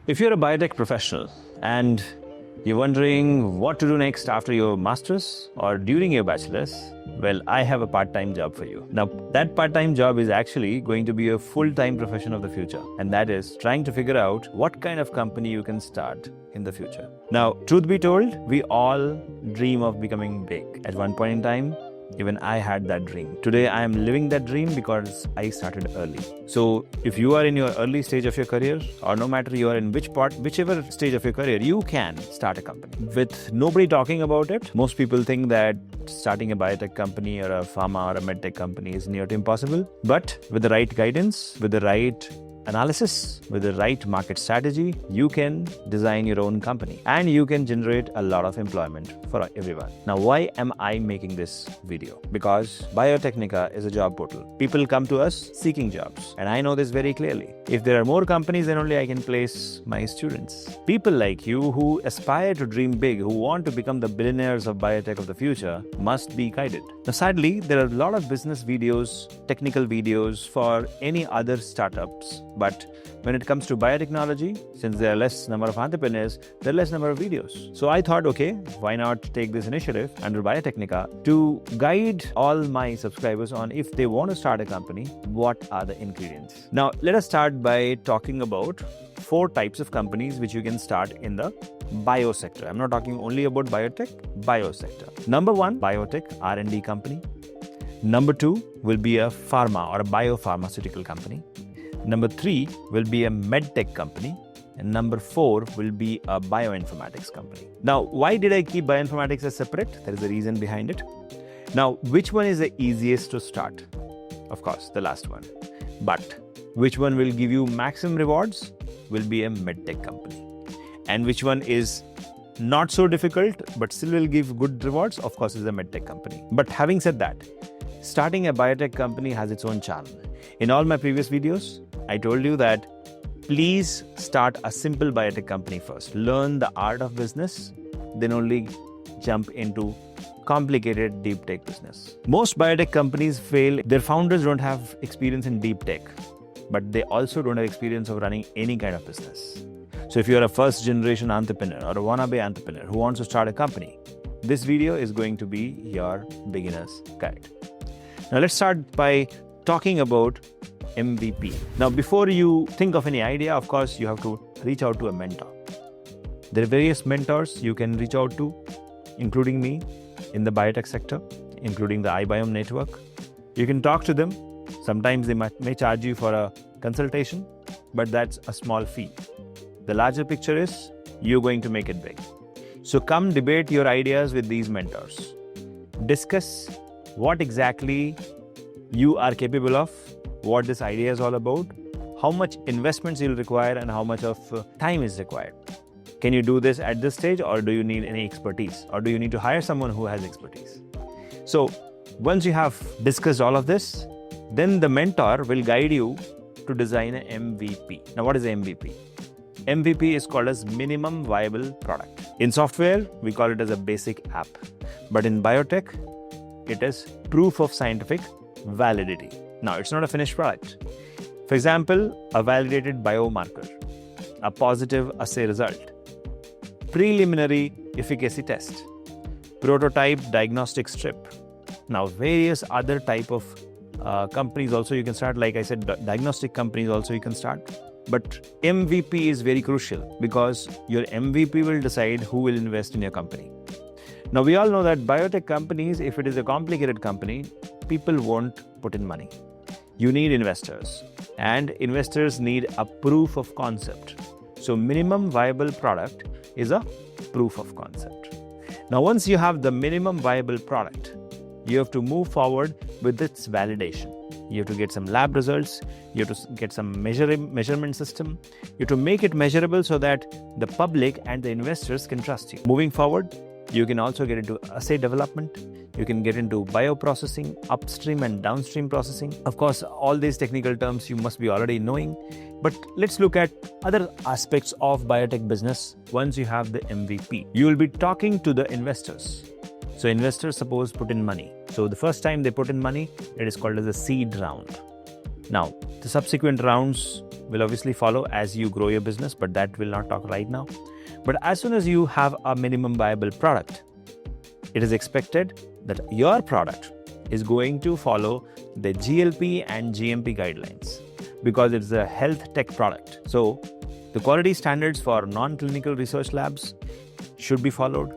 If you're a biotech professional and you're wondering what to do next after your master's or during your bachelor's, well, I have a part-time job for you. Now, that part-time job is actually going to be a full-time profession of the future, and that is trying to figure out what kind of company you can start in the future. Now, truth be told, we all dream of becoming big. At one point in time, even I had that dream. Today, I am living that dream because I started early. So, if you are in your early stage of your career, or no matter you are in whichever stage of your career, you can start a company. With nobody talking about it, most people think that starting a biotech company or a pharma or a medtech company is near to impossible. But with the right guidance, with the right analysis, with the right market strategy, you can design your own company and you can generate a lot of employment for everyone. Now, why am I making this video? Because Biotecnika is a job portal. People come to us seeking jobs, and I know this very clearly. If there are more companies, then only I can place my students. People like you who aspire to dream big, who want to become the billionaires of biotech of the future, must be guided. Now, sadly, there are a lot of business videos, technical videos for any other startups. But when it comes to biotechnology, since there are less number of entrepreneurs, there are less number of videos. So I thought, okay, why not take this initiative under Biotecnika to guide all my subscribers on if they want to start a company, what are the ingredients? Now, let us start by talking about 4 types of companies which you can start in the bio sector. I'm not talking only about biotech, bio sector. Number 1, biotech R&D company. Number 2 will be a pharma or a biopharmaceutical company. Number 3 will be a medtech company. And number 4 will be a bioinformatics company. Now, why did I keep bioinformatics as separate? There is a reason behind it. Now, which one is the easiest to start? Of course, the last one. But which one will give you maximum rewards? Will be a medtech company. And which one is not so difficult but still will give good rewards? Of course, is a medtech company. But having said that, starting a biotech company has its own charm. In all my previous videos, I told you that please start a simple biotech company first. Learn the art of business, then only jump into complicated deep tech business. Most biotech companies fail. Their founders don't have experience in deep tech, but they also don't have experience of running any kind of business. So if you're a first generation entrepreneur or a wannabe entrepreneur who wants to start a company, this video is going to be your beginner's guide. Now let's start by talking about MVP. Now, before you think of any idea, of course, you have to reach out to a mentor. There are various mentors you can reach out to, including me in the biotech sector, including the iBiome network. You can talk to them. Sometimes they may charge you for a consultation, but that's a small fee. The larger picture is you're going to make it big. So come debate your ideas with these mentors. Discuss what exactly you are capable of, what this idea is all about, how much investments you'll require, and how much of time is required. Can you do this at this stage, or do you need any expertise, or do you need to hire someone who has expertise? So once you have discussed all of this, then the mentor will guide you to design an MVP. Now, what is an MVP? MVP is called as minimum viable product. In software, we call it as a basic app. But in biotech, it is proof of scientific validity. Now, it's not a finished product. For example, a validated biomarker, a positive assay result, preliminary efficacy test, prototype diagnostic strip. Now, various other type of companies also you can start. Like I said, diagnostic companies also you can start. But MVP is very crucial because your MVP will decide who will invest in your company. Now, we all know that biotech companies, if it is a complicated company, people won't put in money. You need investors, and investors need a proof of concept. So minimum viable product is a proof of concept. Now, once you have the minimum viable product, you have to move forward with its validation. You have to get some lab results. You have to get some measurement system. You have to make it measurable so that the public and the investors can trust you. Moving forward, you can also get into assay development. You can get into bioprocessing, upstream and downstream processing. Of course, all these technical terms you must be already knowing. But let's look at other aspects of biotech business once you have the MVP. You will be talking to the investors. So investors, suppose, put in money. So the first time they put in money, it is called as a seed round. Now, the subsequent rounds will obviously follow as you grow your business, but that will not talk right now. But as soon as you have a minimum viable product, it is expected that your product is going to follow the GLP and GMP guidelines because it's a health tech product. So the quality standards for non-clinical research labs should be followed.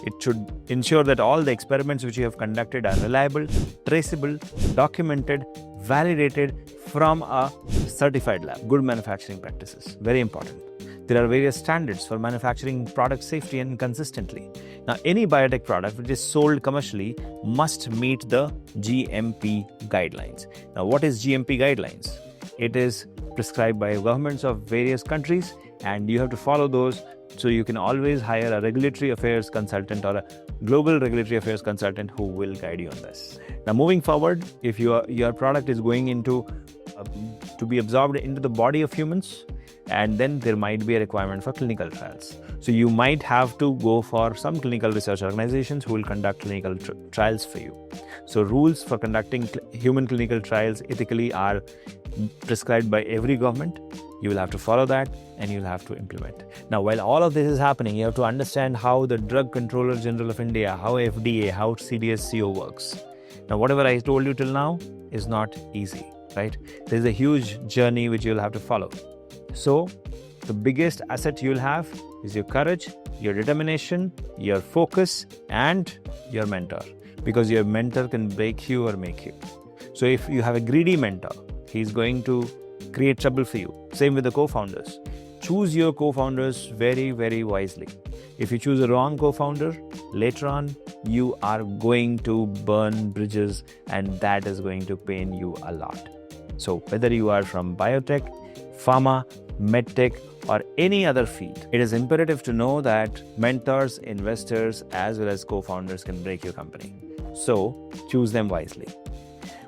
It should ensure that all the experiments which you have conducted are reliable, traceable, documented, validated from a certified lab. Good manufacturing practices, very important. There are various standards for manufacturing product safety and consistently. Now, any biotech product which is sold commercially must meet the GMP guidelines. Now, what is GMP guidelines? It is prescribed by governments of various countries, and you have to follow those. So you can always hire a regulatory affairs consultant or a global regulatory affairs consultant who will guide you on this. Now, moving forward, if your product is going into to be absorbed into the body of humans, and then there might be a requirement for clinical trials. So you might have to go for some clinical research organizations who will conduct clinical trials for you. So rules for conducting human clinical trials ethically are prescribed by every government. You will have to follow that and you'll have to implement. Now, while all of this is happening, you have to understand how the Drug Controller General of India, how FDA, how CDSCO works. Now, whatever I told you till now is not easy, right? There's a huge journey which you'll have to follow. So, the biggest asset you'll have is your courage, your determination, your focus, and your mentor. Because your mentor can break you or make you. So, if you have a greedy mentor, he's going to create trouble for you. Same with the co-founders. Choose your co-founders very, very wisely. If you choose a wrong co-founder, later on, you are going to burn bridges, and that is going to pain you a lot. So, whether you are from biotech, pharma, medtech, or any other field, it is imperative to know that mentors, investors, as well as co-founders can break your company. So, choose them wisely.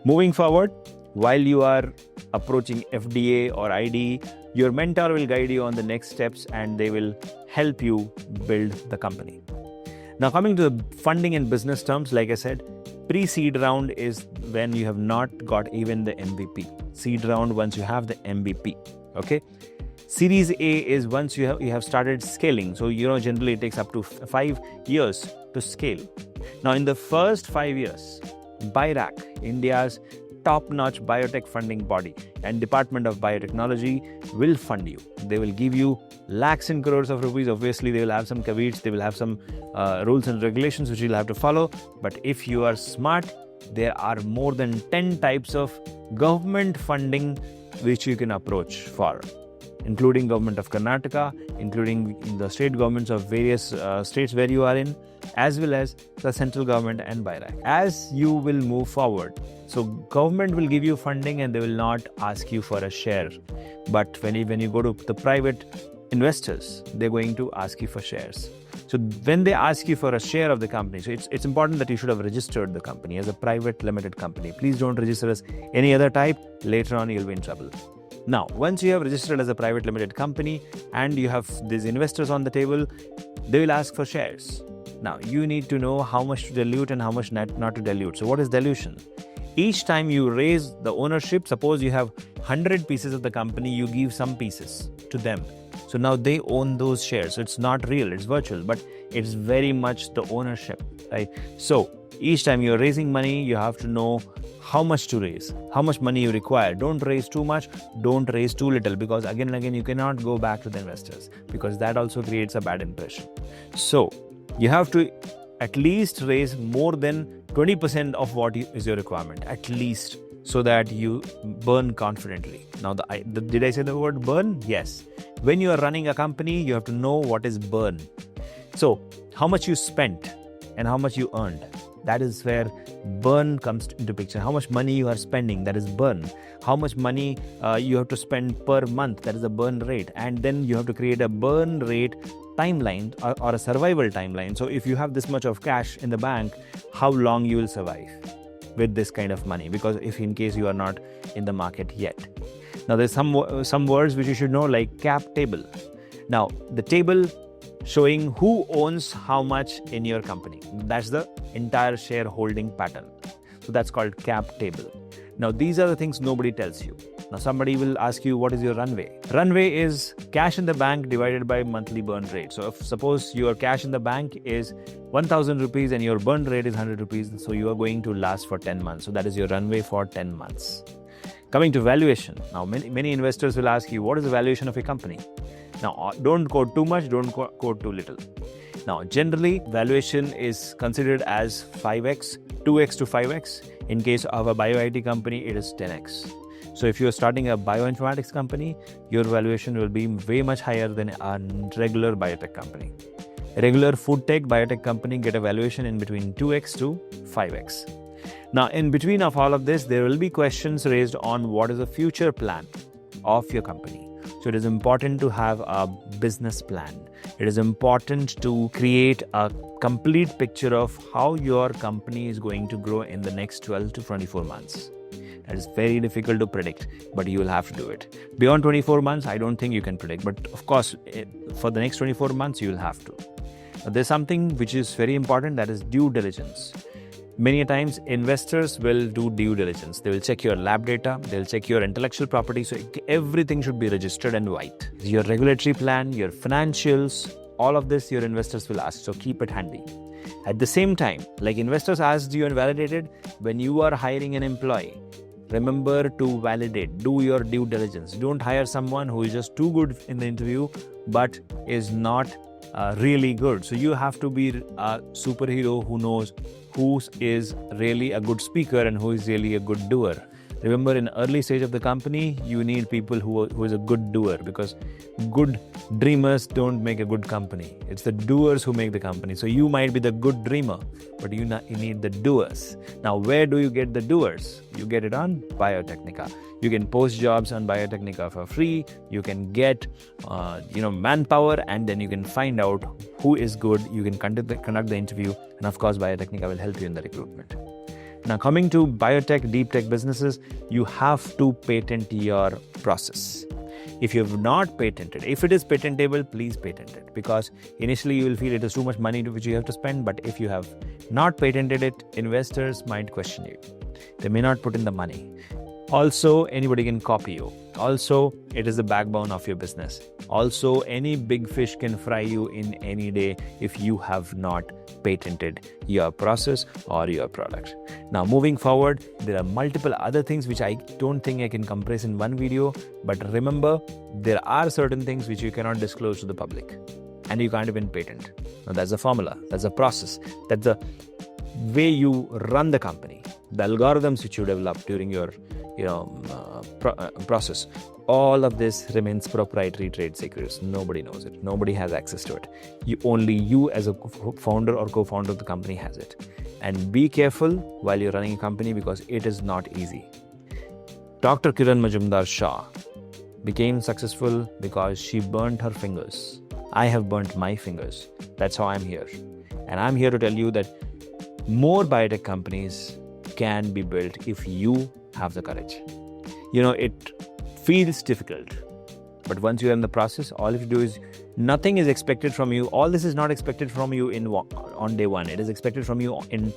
Moving forward, while you are approaching FDA or ID, your mentor will guide you on the next steps and they will help you build the company. Now, coming to the funding and business terms, like I said, pre-seed round is when you have not got even the MVP. Seed round once you have the MVP. Okay. Series A is once you have started scaling. So, generally it takes up to 5 years to scale. Now, in the first 5 years, BIRAC, India's top-notch biotech funding body and Department of Biotechnology will fund you. They will give you lakhs and crores of rupees. Obviously, they will have some caveats. They will have some rules and regulations which you'll have to follow. But if you are smart, there are more than 10 types of government funding which you can approach for, including government of Karnataka, including the state governments of various states where you are in, as well as the central government and BIRAC. As you will move forward, so government will give you funding and they will not ask you for a share. But when you go to the private investors, they're going to ask you for shares. So when they ask you for a share of the company, so it's important that you should have registered the company as a private limited company. Please don't register as any other type. Later on, you'll be in trouble. Now, once you have registered as a private limited company and you have these investors on the table, they will ask for shares. Now, you need to know how much to dilute and how much not to dilute. So what is dilution? Each time you raise the ownership, suppose you have 100 pieces of the company, you give some pieces to them. So now they own those shares. So it's not real, it's virtual, but it's very much the ownership, right? So each time you're raising money, you have to know how much to raise, how much money you require. Don't raise too much, don't raise too little, because again and again, you cannot go back to the investors because that also creates a bad impression. So you have to at least raise more than 20% of what is your requirement, at least, so that you burn confidently. Now, did I say the word burn? Yes. When you are running a company, you have to know what is burn. So, how much you spent and how much you earned. That is where burn comes into picture. How much money you are spending, that is burn. How much money you have to spend per month, that is a burn rate. And then you have to create a burn rate timeline or a survival timeline. So if you have this much of cash in the bank, how long you will survive with this kind of money? Because if in case you are not in the market yet. Now there's some words which you should know, like cap table. Now the table showing who owns how much in your company. That's the entire shareholding pattern. So that's called cap table. Now these are the things nobody tells you. Now somebody will ask you, what is your runway? Runway is cash in the bank divided by monthly burn rate. So if suppose your cash in the bank is 1000 rupees and your burn rate is 100 rupees, so you are going to last for 10 months. So that is your runway for 10 months. Coming to valuation. Now many investors will ask you, what is the valuation of a company? Now don't quote too much, don't quote too little. Now generally valuation is considered as 5x, 2x to 5x. In case of a bio IT company, it is 10x. So if you're starting a bioinformatics company, your valuation will be way much higher than a regular biotech company. A regular food tech biotech company get a valuation in between 2x to 5x. Now, in between of all of this, there will be questions raised on what is the future plan of your company. So it is important to have a business plan. It is important to create a complete picture of how your company is going to grow in the next 12 to 24 months. That is very difficult to predict, but you will have to do it. Beyond 24 months, I don't think you can predict. But of course, for the next 24 months, you will have to. There's something which is very important, that is due diligence. Many times, investors will do due diligence. They will check your lab data, they'll check your intellectual property, so everything should be registered and white. Your regulatory plan, your financials, all of this your investors will ask, so keep it handy. At the same time, like investors asked you and validated, when you are hiring an employee, remember to validate, do your due diligence. Don't hire someone who is just too good in the interview but is not really good. So you have to be a superhero who knows who is really a good speaker and who is really a good doer. Remember, in early stage of the company, you need people who is a good doer, because good dreamers don't make a good company. It's the doers who make the company. So you might be the good dreamer, but you need the doers. Now, where do you get the doers? You get it on Biotecnika. You can post jobs on Biotecnika for free. You can get manpower, and then you can find out who is good. You can conduct the interview, and of course, Biotecnika will help you in the recruitment. Now, coming to biotech, deep tech businesses, you have to patent your process. If you have not patented, if it is patentable, please patent it, because initially you will feel it is too much money which you have to spend. But if you have not patented it, investors might question you. They may not put in the money. Also, anybody can copy you. Also, it is the backbone of your business. Also, any big fish can fry you in any day if you have not patented your process or your product. Now, moving forward, there are multiple other things which I don't think I can compress in one video. But remember, there are certain things which you cannot disclose to the public, and you can't even patent. Now, that's a formula. That's a process. That's the way you run the company. The algorithms which you develop during your process, all of this remains proprietary trade secrets. Nobody knows it. Nobody has access to it. Only you as a founder or co-founder of the company has it. And be careful while you're running a company, because it is not easy. Dr. Kiran Majumdar Shah became successful because she burnt her fingers. I have burnt my fingers. That's how I'm here. And I'm here to tell you that more biotech companies can be built if you have the courage. It feels difficult, but once you're in the process, all you have to do is, nothing is expected from you. All this is not expected from you on day one. It is expected from you in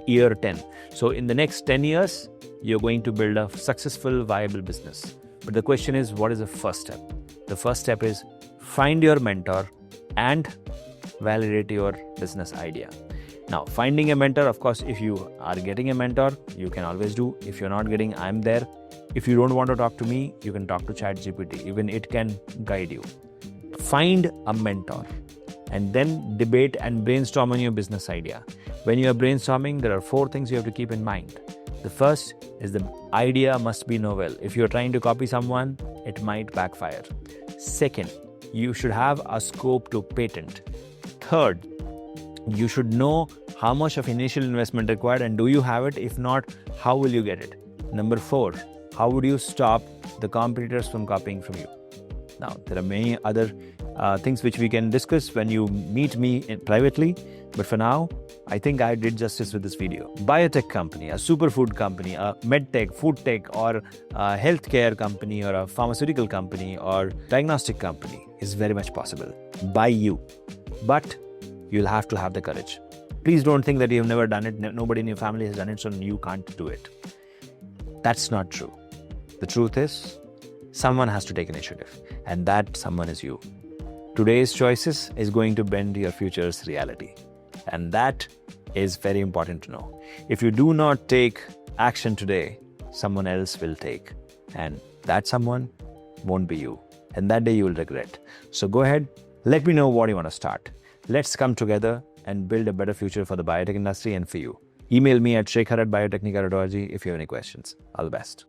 year 10. So in the next 10 years, you're going to build a successful, viable business. But the question is, what is the first step? The first step is find your mentor and validate your business idea. Now, finding a mentor, of course, if you are getting a mentor, you can always do. If you're not getting, I'm there. If you don't want to talk to me, you can talk to ChatGPT. Even it can guide you. Find a mentor and then debate and brainstorm on your business idea. When you are brainstorming, there are 4 things you have to keep in mind. The first is the idea must be novel. If you're trying to copy someone, it might backfire. Second, you should have a scope to patent. Third, you should know how much of initial investment required and do you have it? If not, how will you get it? Number 4, how would you stop the competitors from copying from you? Now, there are many other things which we can discuss when you meet me privately. But for now, I think I did justice with this video. Biotech company, a superfood company, a medtech, food tech, or a healthcare company, or a pharmaceutical company, or diagnostic company is very much possible by you. But you'll have to have the courage. Please don't think that you've never done it. Nobody in your family has done it, so you can't do it. That's not true. The truth is, someone has to take initiative, and that someone is you. Today's choices is going to bend your future's reality. And that is very important to know. If you do not take action today, someone else will take. And that someone won't be you. And that day you will regret. So go ahead, let me know what you want to start. Let's come together and build a better future for the biotech industry and for you. Email me at shekhar@biotecnika.org if you have any questions. All the best.